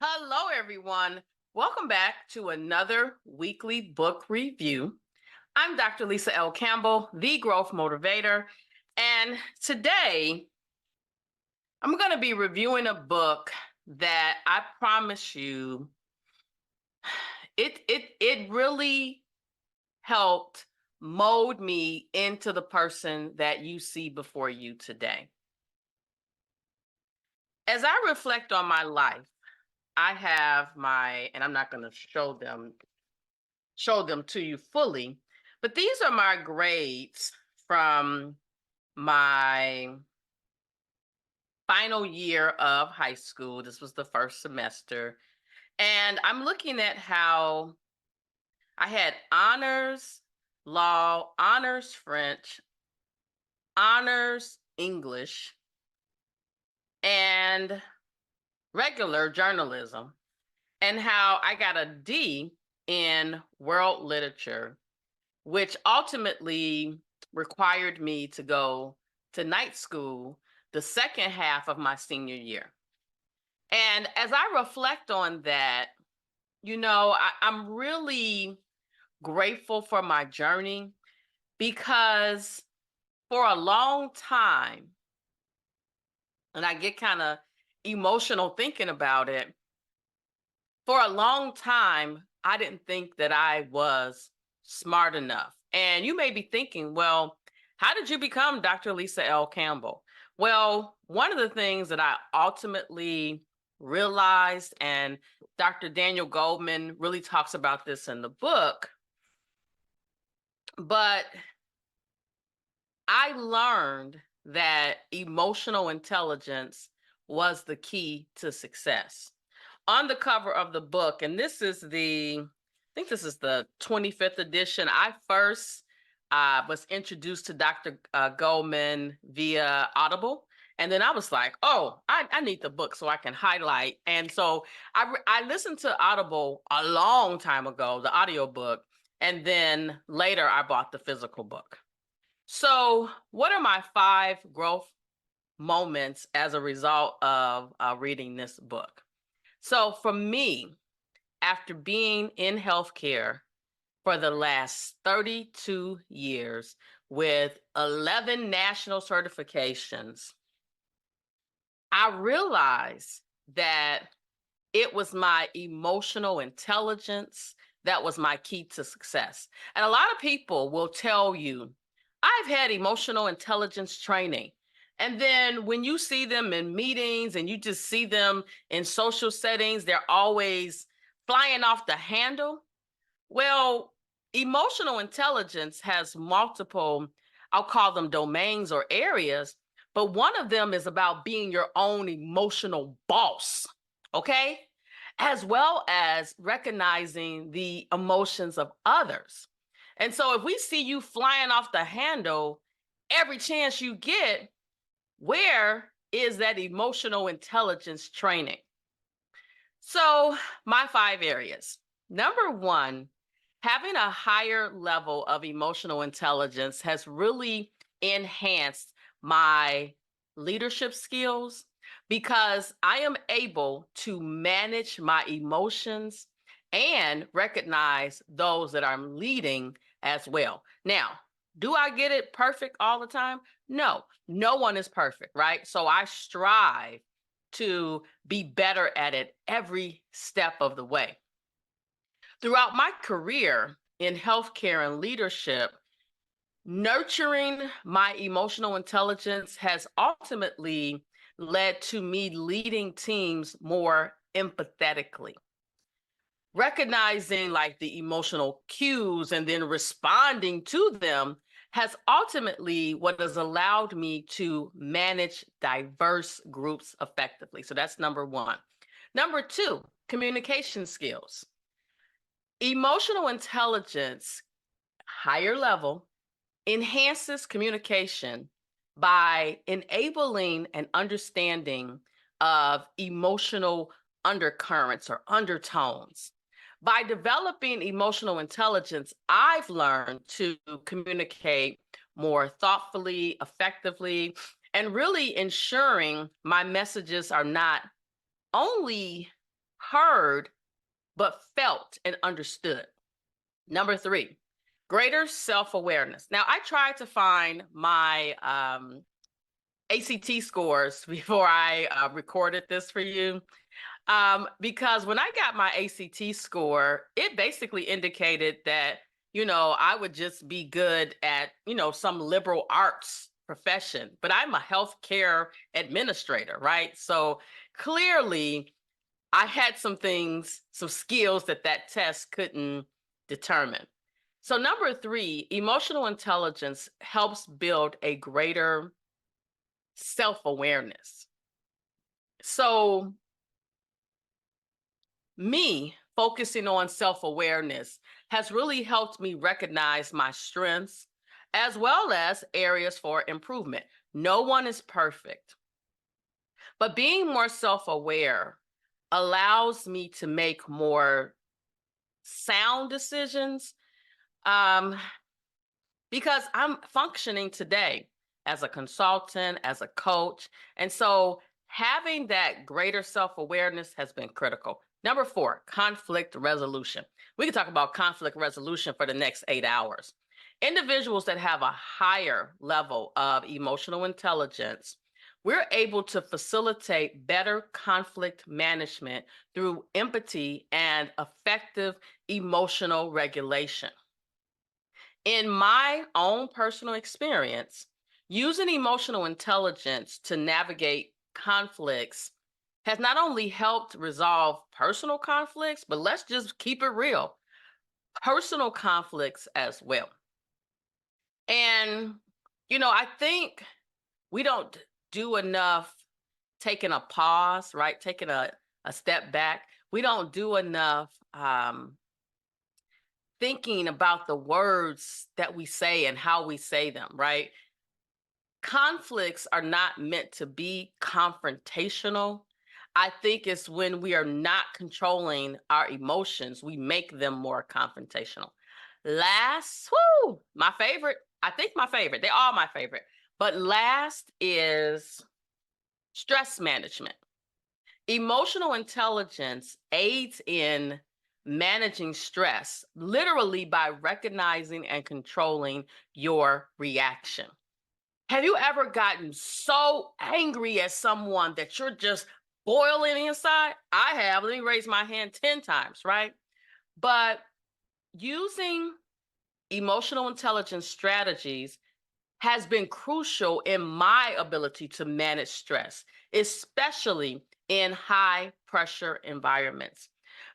Hello, everyone. Welcome back to another weekly book review. I'm Dr. Lisa L. Campbell, the Growth Motivator. And today I'm going to be reviewing a book that I promise you it really helped mold me into the person that you see before you today. As I reflect on my life, I have and I'm not going to show them to you fully. But these are my grades from my final year of high school. This was the first semester. And I'm looking at how I had honors law, honors French, honors English, and regular journalism, and how I got a D in world literature, which ultimately required me to go to night school the second half of my senior year. And as I reflect on that, I'm really grateful for my journey because for a long time, and I get kind of emotional thinking about it, for a long time, I didn't think that I was smart enough. And you may be thinking, well, how did you become Dr. Lisa L. Campbell? Well, one of the things that I ultimately realized, and Dr. Daniel Goleman really talks about this in the book, but I learned that emotional intelligence was the key to success. On the cover of the book, and I think this is the 25th edition. I first was introduced to Dr. Goleman via Audible. And then I was like, oh, I need the book so I can highlight. And so I listened to Audible a long time ago, the audio book. And then later I bought the physical book. So, what are my five growth moments as a result of reading this book? So, for me, after being in healthcare for the last 32 years with 11 national certifications, I realized that it was my emotional intelligence that was my key to success. And a lot of people will tell you, I've had emotional intelligence training. And then when you see them in meetings and you just see them in social settings, they're always flying off the handle. Well, emotional intelligence has multiple, I'll call them domains or areas, but one of them is about being your own emotional boss, okay? As well as recognizing the emotions of others. And so if we see you flying off the handle every chance you get, where is that emotional intelligence training? So, my five areas. Number one, having a higher level of emotional intelligence has really enhanced my leadership skills because I am able to manage my emotions and recognize those that I'm leading as well. Now, do I get it perfect all the time? No, no one is perfect, right? So I strive to be better at it every step of the way. Throughout my career in healthcare and leadership, nurturing my emotional intelligence has ultimately led to me leading teams more empathetically. Recognizing like the emotional cues and then responding to them has ultimately what has allowed me to manage diverse groups effectively. So that's number one. Number two, communication skills. Emotional intelligence, higher level, enhances communication by enabling an understanding of emotional undercurrents or undertones. By developing emotional intelligence, I've learned to communicate more thoughtfully, effectively, and really ensuring my messages are not only heard, but felt and understood. Number three, greater self awareness. Now, I tried to find my ACT scores before I recorded this for you. Because when I got my ACT score, it basically indicated that, I would just be good at, some liberal arts profession, but I'm a healthcare administrator, right? So clearly I had some skills that test couldn't determine. So number three, emotional intelligence helps build a greater self-awareness. So me focusing on self awareness has really helped me recognize my strengths as well as areas for improvement. No one is perfect, but being more self aware allows me to make more sound decisions. Um, because I'm functioning today as a consultant, as a coach. And so having that greater self awareness has been critical. Number four, conflict resolution. We can talk about conflict resolution for the next 8 hours. Individuals that have a higher level of emotional intelligence, we're able to facilitate better conflict management through empathy and effective emotional regulation. In my own personal experience, using emotional intelligence to navigate conflicts has not only helped resolve personal conflicts, but let's just keep it real, personal conflicts as well. And, I think we don't do enough taking a pause, right? Taking a step back. We don't do enough thinking about the words that we say and how we say them, right? Conflicts are not meant to be confrontational. I think it's when we are not controlling our emotions, we make them more confrontational. Last, whoo, my favorite, I think my favorite, they're all my favorite, but last is stress management. Emotional intelligence aids in managing stress, literally by recognizing and controlling your reaction. Have you ever gotten so angry at someone that you're just boiling inside? I have. Let me raise my hand 10 times, right? But using emotional intelligence strategies has been crucial in my ability to manage stress, especially in high pressure environments.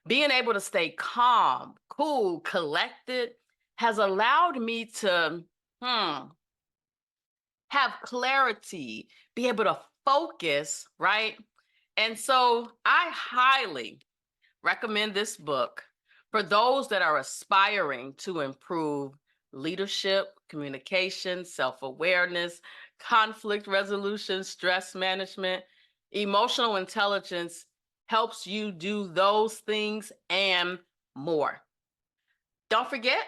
Being able to stay calm, cool, collected has allowed me to have clarity, be able to focus, right? And so I highly recommend this book for those that are aspiring to improve leadership, communication, self awareness, conflict resolution, stress management. Emotional intelligence helps you do those things and more. Don't forget,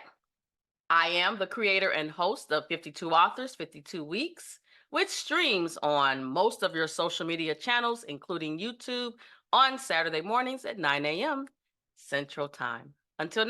I am the creator and host of 52 Authors, 52 Weeks, which streams on most of your social media channels, including YouTube, on Saturday mornings at 9 a.m. Central Time. Until